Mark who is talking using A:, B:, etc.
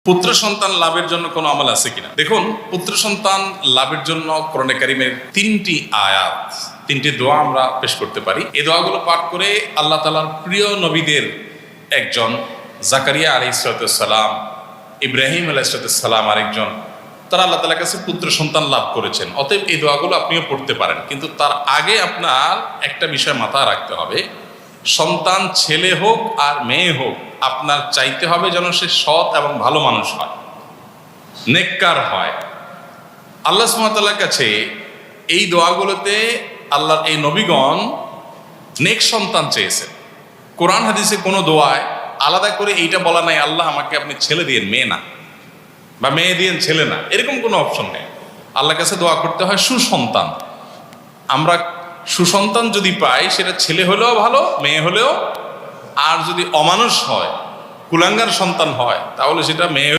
A: পুত্র সন্তান লাভের জন্য কোনো আমল আছে কিনা? দেখুন, পুত্র সন্তান লাভের জন্য কোরআনে কারিমের তিনটি আয়াত, তিনটি দোয়া আমরা পেশ করতে পারি। এই দোয়াগুলো পাঠ করে আল্লাহ তাআলার প্রিয় নবীদের একজন জাকারিয়া আলাইহিস সালাম, ইব্রাহিম আলাইহিস সালাম আরেকজন, তারা আল্লাহ তাআলার কাছে পুত্র সন্তান লাভ করেছেন। অতএব এই দোয়াগুলো আপনিও পড়তে পারেন, কিন্তু তার আগে আপনার একটা বিষয় মাথায় রাখতে হবে, সন্তান ছেলে হোক আর মেয়ে হোক, আপনার চাইতে হবে যেন সে সৎ এবং ভালো মানুষ হয়, নেককার হয়। আল্লাহ সুবহানাহু ওয়া তাআলার কাছে এই দোয়াগুলোতে আল্লাহর এই নবীগণ নেক সন্তান চেয়েছেন। কোরআন হাদিসে কোনো দোয়ায় আলাদা করে এইটা বলা নাই, আল্লাহ আমাকে আপনি ছেলে দিয়েন মেয়ে না, বা মেয়ে দিয়েন ছেলে না, এরকম কোনো অপশন নেই। আল্লাহর কাছে দোয়া করতে হয় সুসন্তান। আমরা সুসন্তান যদি পাই, সেটা ছেলে হলেও ভালো, মেয়ে হলেও, আর যদি অমানুষ হয়, কুলাঙ্গার সন্তান হয়, তাহলে সেটা মেয়ে